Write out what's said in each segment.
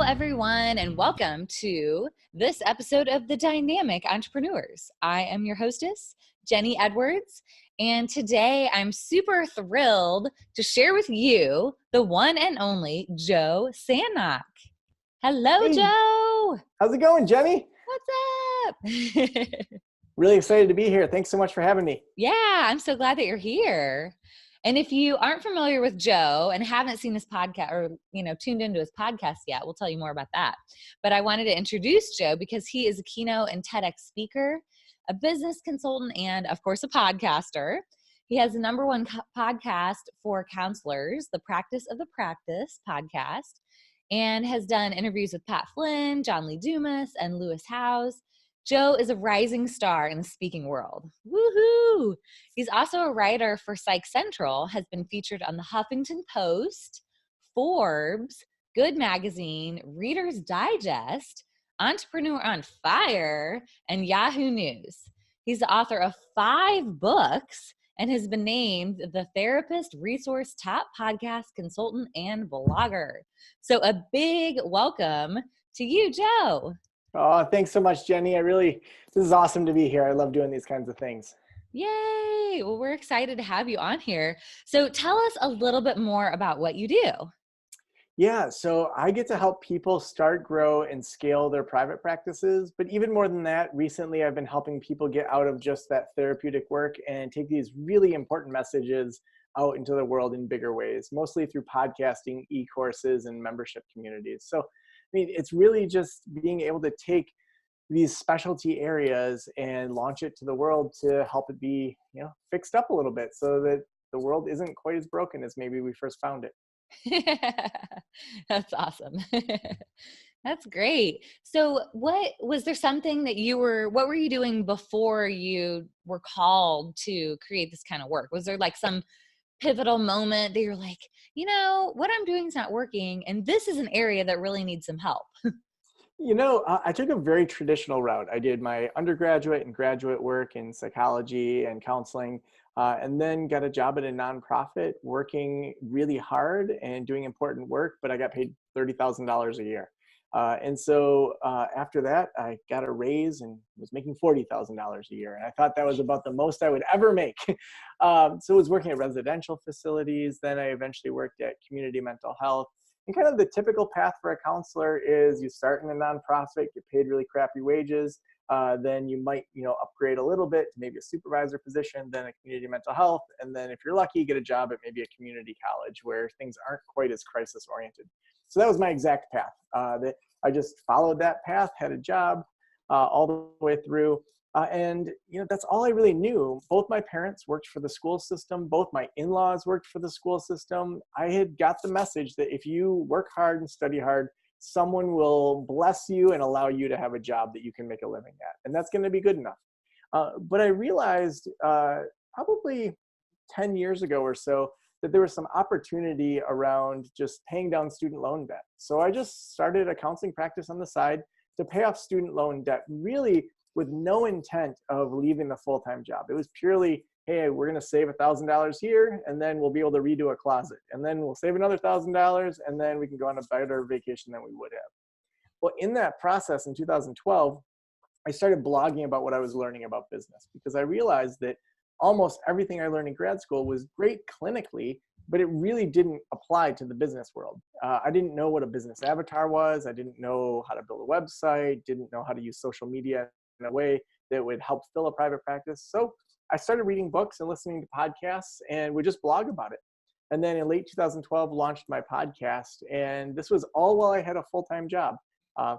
everyone, and welcome to this episode of The Dynamic Entrepreneurs. I am your hostess, Jenny Edwards, and today I'm super thrilled to share with you the one and only Joe Sanok. Hello, Hey, Joe. how's it going, Jenny? What's up? Really excited to be here. Thanks so much for having me. Yeah, I'm so glad that you're here. And if you aren't familiar with Joe and haven't seen his podcast or, tuned into his podcast yet, we'll tell you more about that. But I wanted to introduce Joe because he is a keynote and TEDx speaker, a business consultant, and of course, a podcaster. He has the number one podcast for counselors, the Practice of the Practice podcast, and has done interviews with Pat Flynn, John Lee Dumas, and Lewis Howes. Joe is a rising star in the speaking world. Woohoo! He's also a writer for Psych Central, has been featured on the Huffington Post, Forbes, Good Magazine, Reader's Digest, Entrepreneur on Fire, and Yahoo News. He's the author of 5 books and has been named the Therapist Resource Top Podcast Consultant and Blogger. So a big welcome to you, Joe. Oh, thanks so much, Jenny. This is awesome to be here. I love doing these kinds of things. Yay! Well, we're excited to have you on here. So tell us a little bit more about what you do. Yeah, so I get to help people start, grow, and scale their private practices. But even more than that, recently I've been helping people get out of just that therapeutic work and take these really important messages out into the world in bigger ways, mostly through podcasting, e-courses, and membership communities. So it's really just being able to take these specialty areas and launch it to the world to help it be, fixed up a little bit so that the world isn't quite as broken as maybe we first found it. That's awesome. That's great. So what were you doing before you were called to create this kind of work? Was there like some pivotal moment that you're like, what I'm doing is not working, and this is an area that really needs some help? I took a very traditional route. I did my undergraduate and graduate work in psychology and counseling, and then got a job at a nonprofit working really hard and doing important work, but I got paid $30,000 a year. And so after that, I got a raise and was making $40,000 a year. And I thought that was about the most I would ever make. So I was working at residential facilities. Then I eventually worked at community mental health. And kind of the typical path for a counselor is you start in a nonprofit, get paid really crappy wages. Then you might, upgrade a little bit to maybe a supervisor position, then a community mental health. And then if you're lucky, get a job at maybe a community college where things aren't quite as crisis oriented. So that was my exact path. That I just followed that path, had a job all the way through. And that's all I really knew. Both my parents worked for the school system. Both my in-laws worked for the school system. I had got the message that if you work hard and study hard, someone will bless you and allow you to have a job that you can make a living at. And that's going to be good enough. But I realized probably 10 years ago or so that there was some opportunity around just paying down student loan debt. So I just started a counseling practice on the side to pay off student loan debt, really with no intent of leaving the full-time job. It was purely, hey, we're going to save $1,000 here, and then we'll be able to redo a closet. And then we'll save another $1,000, and then we can go on a better vacation than we would have. Well, in that process in 2012, I started blogging about what I was learning about business, because I realized that almost everything I learned in grad school was great clinically, but it really didn't apply to the business world. I didn't know what a business avatar was. I didn't know how to build a website, didn't know how to use social media in a way that would help fill a private practice. So I started reading books and listening to podcasts and would just blog about it. And then in late 2012, launched my podcast. And this was all while I had a full-time job.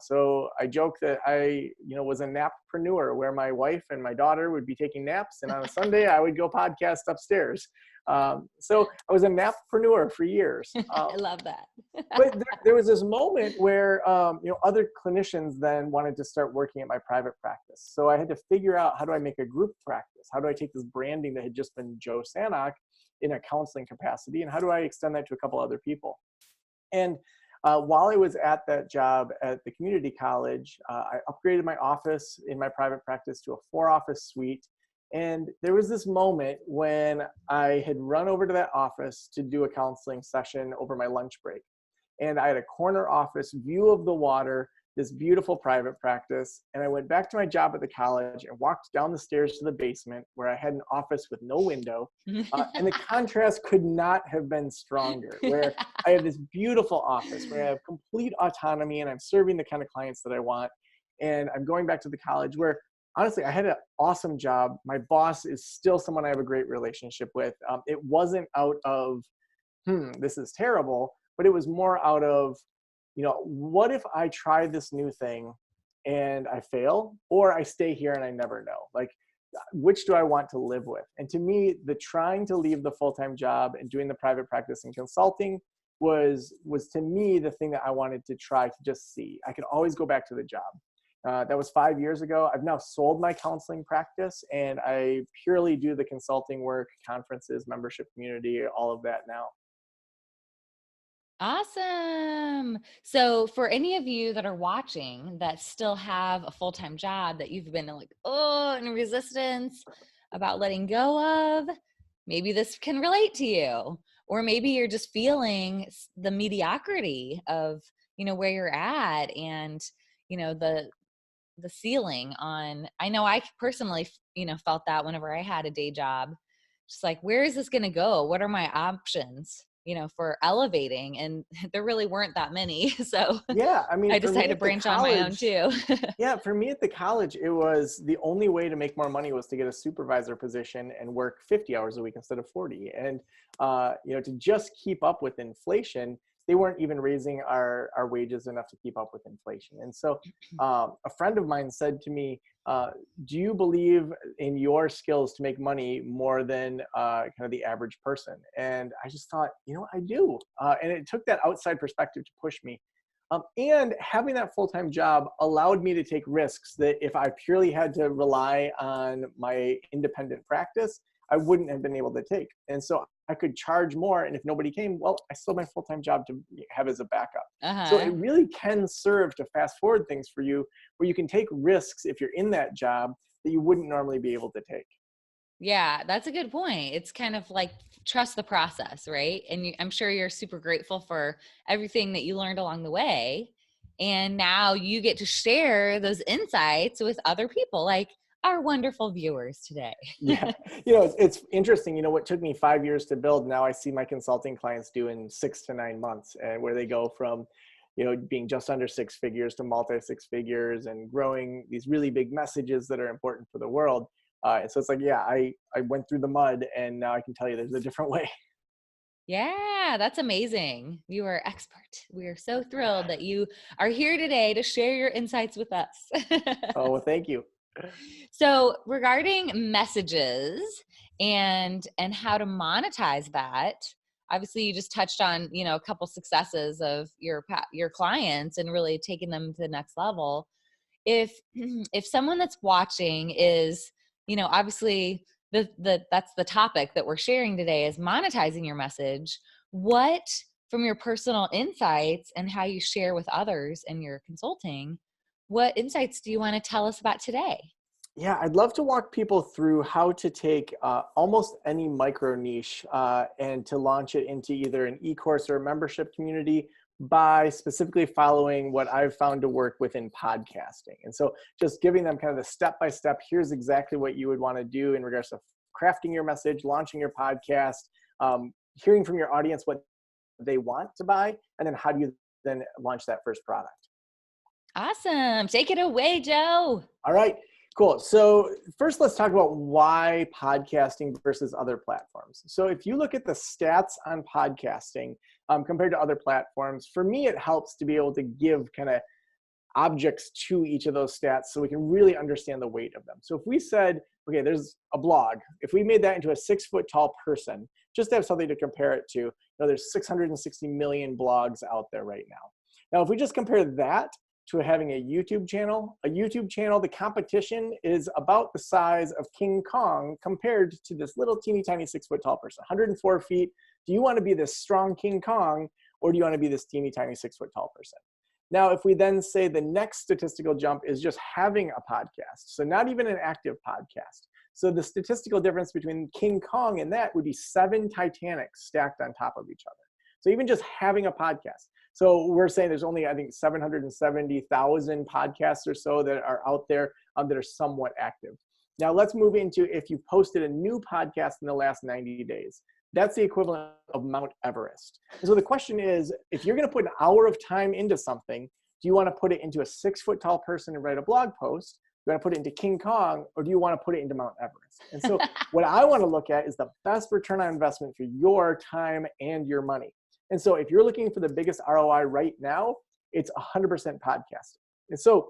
So I joke that I, was a nappreneur, where my wife and my daughter would be taking naps, and on a Sunday I would go podcast upstairs. So I was a nappreneur for years. I love that. But there was this moment where, other clinicians then wanted to start working at my private practice. So I had to figure out, how do I make a group practice? How do I take this branding that had just been Joe Sanok in a counseling capacity, and how do I extend that to a couple other people? And while I was at that job at the community college, I upgraded my office in my private practice to a 4-office suite. And there was this moment when I had run over to that office to do a counseling session over my lunch break. and I had a corner office, view of the water, this beautiful private practice. And I went back to my job at the college and walked down the stairs to the basement where I had an office with no window. And the contrast could not have been stronger, where I have this beautiful office where I have complete autonomy and I'm serving the kind of clients that I want. And I'm going back to the college where, honestly, I had an awesome job. My boss is still someone I have a great relationship with. It wasn't out of, this is terrible, but it was more out of, what if I try this new thing and I fail, or I stay here and I never know? Like, which do I want to live with? And to me, the trying to leave the full-time job and doing the private practice and consulting was to me the thing that I wanted to try to just see. I could always go back to the job. That was 5 years ago. I've now sold my counseling practice and I purely do the consulting work, conferences, membership community, all of that now. Awesome. So for any of you that are watching that still have a full-time job that you've been like, in resistance about letting go of, maybe this can relate to you. Or maybe you're just feeling the mediocrity of, where you're at and, the ceiling on, I know I personally, felt that whenever I had a day job, just like, where is this going to go? What are my options, for elevating? And there really weren't that many. So Yeah, I mean, I for me decided to at the branch on my own college, too. yeah, for me at the college, it was the only way to make more money was to get a supervisor position and work 50 hours a week instead of 40. And, to just keep up with inflation, they weren't even raising our wages enough to keep up with inflation. And so a friend of mine said to me, do you believe in your skills to make money more than kind of the average person? And I just thought, I do. And it took that outside perspective to push me. And having that full-time job allowed me to take risks that if I purely had to rely on my independent practice, I wouldn't have been able to take. And so I could charge more. And if nobody came, well, I still have my full-time job to have as a backup. So it really can serve to fast forward things for you where you can take risks if you're in that job that you wouldn't normally be able to take. Yeah, that's a good point. It's kind of like trust the process, right? And I'm sure you're super grateful for everything that you learned along the way. And now you get to share those insights with other people, like our wonderful viewers today. Yeah. It's interesting. What took me 5 years to build, now I see my consulting clients do in 6 to 9 months, and where they go from, being just under 6 figures to multi 6 figures and growing these really big messages that are important for the world. And so it's like, yeah, I went through the mud and now I can tell you there's a different way. Yeah, that's amazing. You are expert. We are so thrilled that you are here today to share your insights with us. Oh, well, thank you. So regarding messages and how to monetize that, obviously you just touched on, a couple successes of your clients and really taking them to the next level. If if someone that's watching is, obviously that's the topic that we're sharing today is monetizing your message. What, from your personal insights and how you share with others in your consulting, what insights do you want to tell us about today? Yeah, I'd love to walk people through how to take almost any micro niche and to launch it into either an e-course or a membership community by specifically following what I've found to work within podcasting. And so just giving them kind of the step-by-step, here's exactly what you would want to do in regards to crafting your message, launching your podcast, hearing from your audience what they want to buy, and then how do you then launch that first product. Awesome. Take it away, Joe. All right. Cool. So first, let's talk about why podcasting versus other platforms. So if you look at the stats on podcasting compared to other platforms, for me, it helps to be able to give kind of objects to each of those stats so we can really understand the weight of them. So if we said, okay, there's a blog, if we made that into a 6 foot tall person, just to have something to compare it to, there's 660 million blogs out there right now. Now, if we just compare that to having a YouTube channel, the competition is about the size of King Kong compared to this little teeny tiny 6 foot tall person, 104 feet. Do you want to be this strong King Kong, or do you want to be this teeny tiny 6 foot tall person? Now, if we then say the next statistical jump is just having a podcast, so not even an active podcast. So the statistical difference between King Kong and that would be 7 Titanics stacked on top of each other. So even just having a podcast. So we're saying there's only, I think, 770,000 podcasts or so that are out there that are somewhat active. Now let's move into if you posted a new podcast in the last 90 days. That's the equivalent of Mount Everest. And so the question is, if you're going to put an hour of time into something, do you want to put it into a 6-foot tall person and write a blog post? Do you want to put it into King Kong, or do you want to put it into Mount Everest? And so what I want to look at is the best return on investment for your time and your money. And so if you're looking for the biggest ROI right now, it's 100% podcast. And so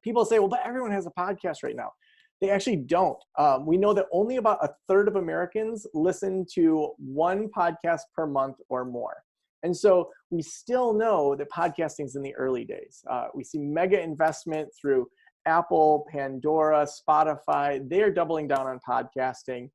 people say, well, but everyone has a podcast right now. They actually don't. We know that only about 1/3 of Americans listen to one podcast per month or more. And so we still know that podcasting is in the early days. We see mega investment through Apple, Pandora, Spotify. They're doubling down on podcasting.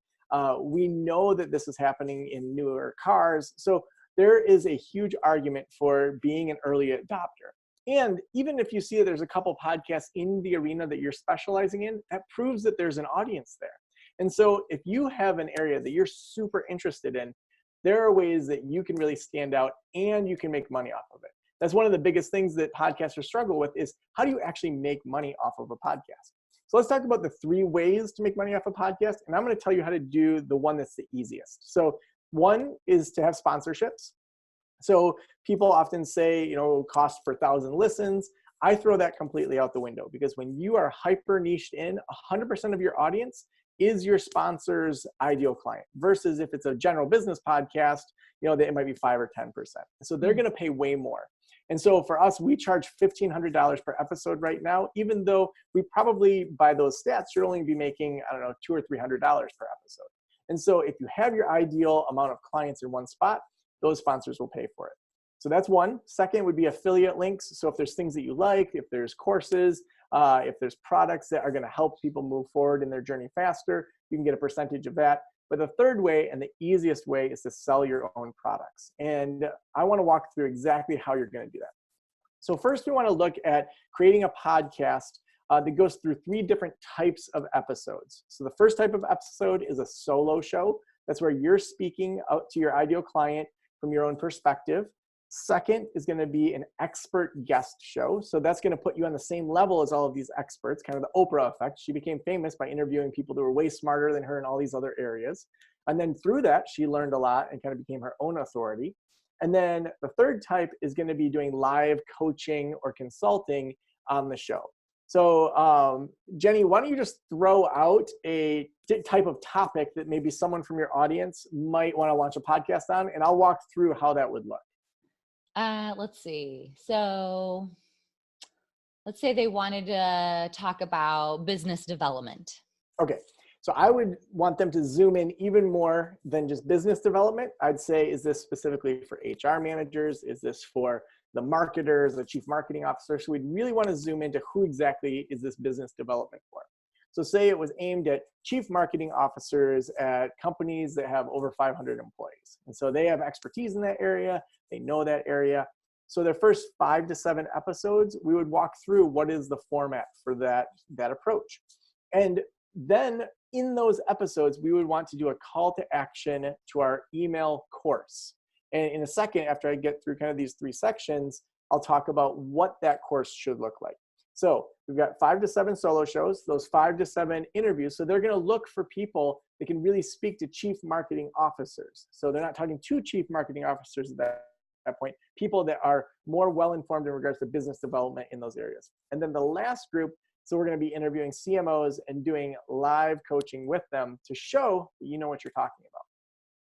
We know that this is happening in newer cars. So there is a huge argument for being an early adopter. And even if you see that there's a couple podcasts in the arena that you're specializing in, that proves that there's an audience there. And so if you have an area that you're super interested in, there are ways that you can really stand out and you can make money off of it. That's one of the biggest things that podcasters struggle with is how do you actually make money off of a podcast? So let's talk about the 3 ways to make money off a podcast. And I'm going to tell you how to do the one that's the easiest. So one is to have sponsorships. So people often say, cost per 1,000 listens. I throw that completely out the window because when you are hyper niched in, 100% of your audience is your sponsor's ideal client versus if it's a general business podcast, it might be 5 or 10%. So they're going to pay way more. And so for us, we charge $1,500 per episode right now, even though we probably, by those stats, should only be making, $200 or $300 per episode. And so if you have your ideal amount of clients in one spot, those sponsors will pay for it. So that's one. Second would be affiliate links. So if there's things that you like, if there's courses, if there's products that are going to help people move forward in their journey faster, you can get a percentage of that. But the third way and the easiest way is to sell your own products. And I want to walk through exactly how you're going to do that. So first, we want to look at creating a podcast that goes through 3 different types of episodes. So the first type of episode is a solo show. That's where you're speaking out to your ideal client from your own perspective. Second is going to be an expert guest show. So that's going to put you on the same level as all of these experts, kind of the Oprah effect. She became famous by interviewing people that were way smarter than her in all these other areas. And then through that, she learned a lot and kind of became her own authority. And then the third type is going to be doing live coaching or consulting on the show. So Jenny, why don't you just throw out a type of topic that maybe someone from your audience might want to launch a podcast on, and I'll walk through how that would look. Let's see. So let's say they wanted to talk about business development. Okay. So I would want them to zoom in even more than just business development. I'd say, is this specifically for HR managers? Is this for the marketers, the chief marketing officer? So we'd really want to zoom into who exactly is this business development for. So say it was aimed at chief marketing officers at companies that have over 500 employees. And so they have expertise in that area. They know that area. So their first 5 to 7 episodes, we would walk through what is the format for that approach. And then in those episodes, we would want to do a call to action to our email course. And in a second, after I get through kind of these 3 sections, I'll talk about what that course should look like. So we've got 5 to 7 solo shows, those 5 to 7 interviews. So they're going to look for people that can really speak to chief marketing officers. So they're not talking to chief marketing officers at that point, people that are more well-informed in regards to business development in those areas. And then the last group, so we're going to be interviewing CMOs and doing live coaching with them to show that you know what you're talking about.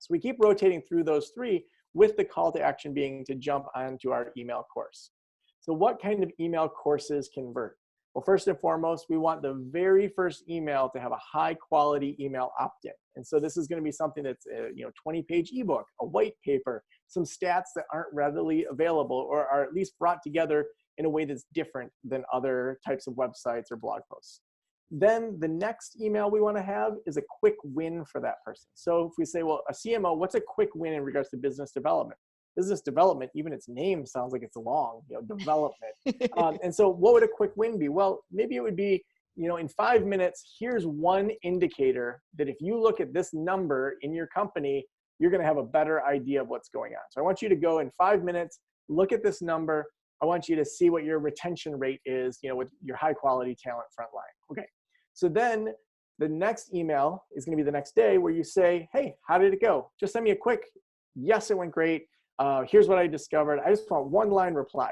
So we keep rotating through those 3 with the call to action being to jump onto our email course. So what kind of email courses convert? Well, first and foremost, we want the very first email to have a high quality email opt-in. And so this is going to be something that's a 20-page ebook, a white paper, some stats that aren't readily available or are at least brought together in a way that's different than other types of websites or blog posts. Then the next email we want to have is a quick win for that person. So if we say, well, a CMO, what's a quick win in regards to business development? Business development, even its name sounds like it's long, development. And so what would a quick win be? Well, maybe it would be, in 5 minutes, here's one indicator that if you look at this number in your company, you're going to have a better idea of what's going on. So I want you to go in 5 minutes, look at this number. I want you to see what your retention rate is, with your high quality talent frontline. Okay. So then the next email is going to be the next day where you say, hey, how did it go? Just send me a quick, yes, it went great. Here's what I discovered. I just want one line reply.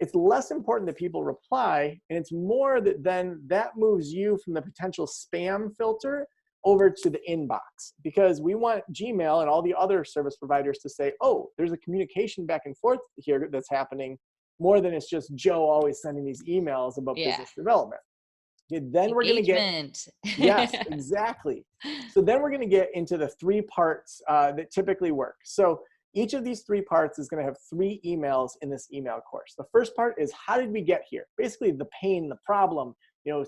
It's less important that people reply, and it's more that then that moves you from the potential spam filter over to the inbox, because we want Gmail and all the other service providers to say, oh, there's a communication back and forth here that's happening, more than it's just Joe always sending these emails about business development. Okay, then we're going to get, yes, exactly. So then we're going to get into the 3 parts that typically work. So each of these 3 parts is going to have 3 emails in this email course. The first part is, how did we get here? Basically the pain, the problem,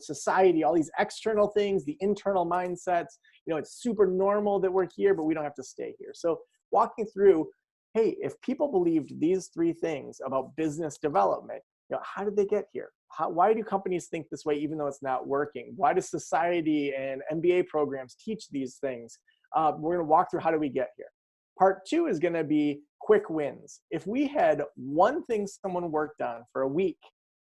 society, all these external things, the internal mindsets, it's super normal that we're here, but we don't have to stay here. So walking through, hey, if people believed these 3 things about business development, how did they get here? Why do companies think this way even though it's not working? Why does society and MBA programs teach these things? We're going to walk through how do we get here. Part 2 is going to be quick wins. If we had one thing someone worked on for a week,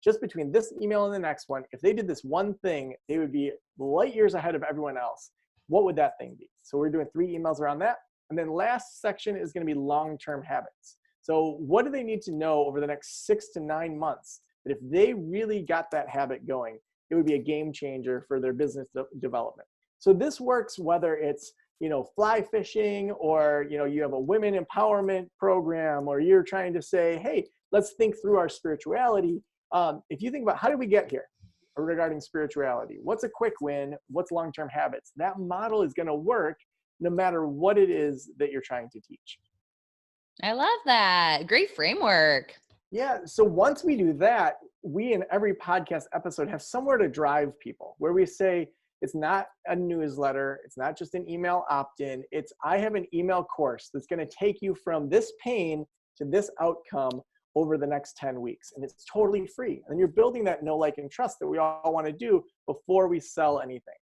just between this email and the next one, if they did this one thing, they would be light years ahead of everyone else. What would that thing be? So we're doing 3 emails around that. And then last section is going to be long-term habits. So what do they need to know over the next 6 to 9 months that if they really got that habit going, it would be a game changer for their business development? So this works whether it's fly fishing, or you have a women empowerment program, or you're trying to say, hey, let's think through our spirituality. If you think about how did we get here regarding spirituality, what's a quick win, what's long-term habits, that model is going to work no matter what it is that you're trying to teach. I love that. Great framework. Yeah. So once we do that, we in every podcast episode have somewhere to drive people, where we say, it's not a newsletter. It's not just an email opt-in. It's, I have an email course that's going to take you from this pain to this outcome over the next 10 weeks. And it's totally free. And you're building that know, like, and trust that we all want to do before we sell anything.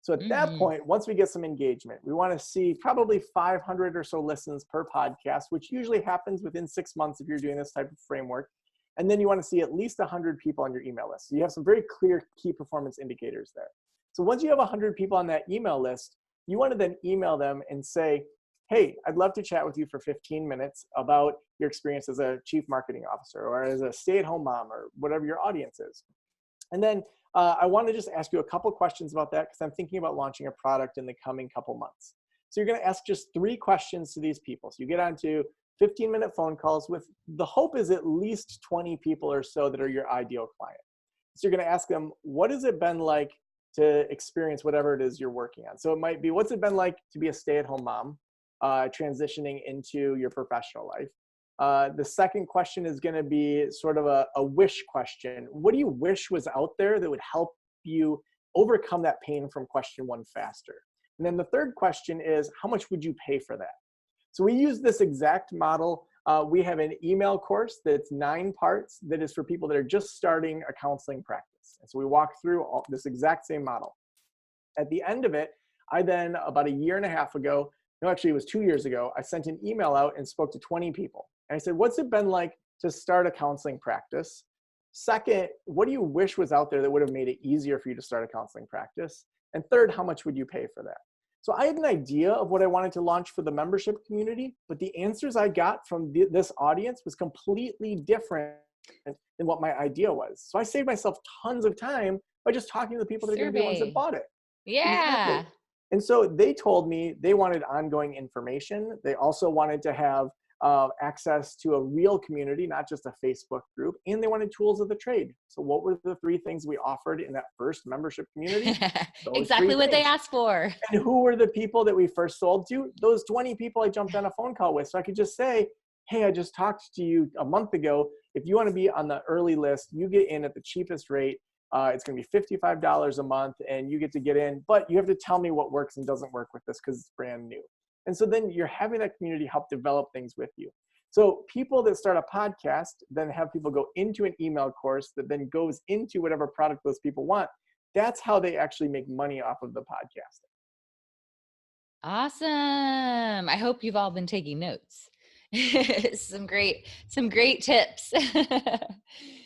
So at that point, once we get some engagement, we want to see probably 500 or so listens per podcast, which usually happens within 6 months if you're doing this type of framework. And then you want to see at least 100 people on your email list. So you have some very clear key performance indicators there. So once you have 100 people on that email list, you want to then email them and say, hey, I'd love to chat with you for 15 minutes about your experience as a chief marketing officer or as a stay-at-home mom or whatever your audience is. And then I want to just ask you a couple questions about that, because I'm thinking about launching a product in the coming couple months. So you're going to ask just 3 questions to these people. So you get onto 15-minute phone calls with, the hope is at least 20 people or so that are your ideal client. So you're going to ask them, what has it been like to experience whatever it is you're working on? So it might be, what's it been like to be a stay-at-home mom, transitioning into your professional life? The second question is going to be sort of a wish question. What do you wish was out there that would help you overcome that pain from question 1 faster? And then the third question is, how much would you pay for that? So we use this exact model. We have an email course that's 9 parts that is for people that are just starting a counseling practice. And so we walk through this exact same model. At the end of it, I then, about 1.5 years ago, no, actually it was 2 years ago, I sent an email out and spoke to 20 people. And I said, what's it been like to start a counseling practice? Second, what do you wish was out there that would have made it easier for you to start a counseling practice? And third, how much would you pay for that? So I had an idea of what I wanted to launch for the membership community, but the answers I got from this audience was completely different than what my idea was. So I saved myself tons of time by just talking to the people that are going to be the ones that bought it. Yeah. Exactly. And so they told me they wanted ongoing information. They also wanted to have access to a real community, not just a Facebook group, and they wanted tools of the trade. So what were the 3 things we offered in that first membership community? Exactly what they asked for. And who were the people that we first sold to? Those 20 people I jumped on a phone call with. So I could just say, hey, I just talked to you a month ago. If you want to be on the early list, you get in at the cheapest rate. It's going to be $55 a month, and you get to get in, but you have to tell me what works and doesn't work with this because it's brand new. And so then you're having that community help develop things with you. So people that start a podcast then have people go into an email course that then goes into whatever product those people want. That's how they actually make money off of the podcasting. Awesome. I hope you've all been taking notes. Some great tips.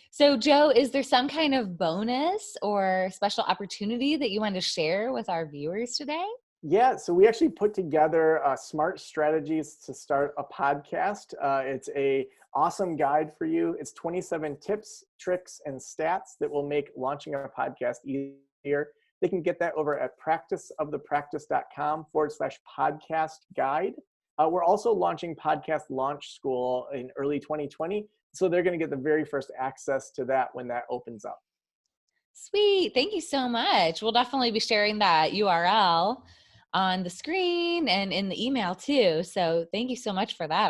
So, Joe, is there some kind of bonus or special opportunity that you want to share with our viewers today? Yeah, so we actually put together smart strategies to start a podcast. It's a awesome guide for you. It's 27 tips, tricks, and stats that will make launching a podcast easier. They can get that over at practiceofthepractice.com/podcast guide. We're also launching Podcast Launch School in early 2020. So they're going to get the very first access to that when that opens up. Sweet. Thank you so much. We'll definitely be sharing that URL on the screen and in the email too. So thank you so much for that.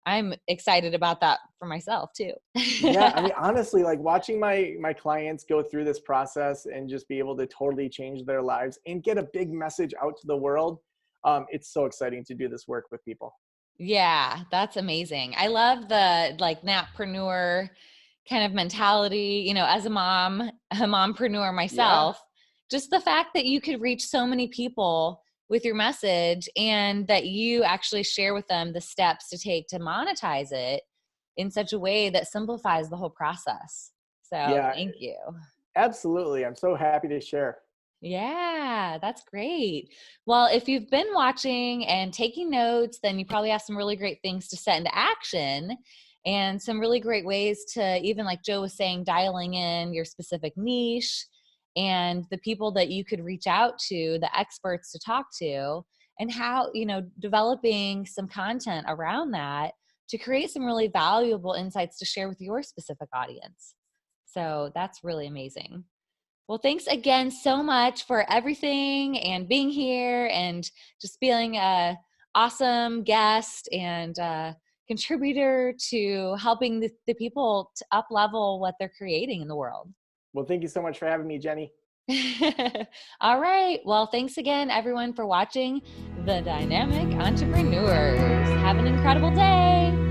I'm excited about that for myself too. Yeah, I mean, honestly, like watching my clients go through this process and just be able to totally change their lives and get a big message out to the world, it's so exciting to do this work with people. Yeah, that's amazing. I love the like napreneur kind of mentality, as a mompreneur Yeah, myself, just the fact that you could reach so many people with your message and that you actually share with them the steps to take to monetize it in such a way that simplifies the whole process. So, yeah, thank you. absolutely. I'm so happy to share. Yeah, that's great. Well, if you've been watching and taking notes, then you probably have some really great things to set into action and some really great ways to, even like Joe was saying, dialing in your specific niche and the people that you could reach out to, the experts to talk to, and how, developing some content around that to create some really valuable insights to share with your specific audience. So that's really amazing. Well, thanks again so much for everything and being here and just being a awesome guest and contributor to helping the people to up level what they're creating in the world. Well, thank you so much for having me, Jenny. All right. Well, thanks again, everyone, for watching The Dynamic Entrepreneurs. Have an incredible day.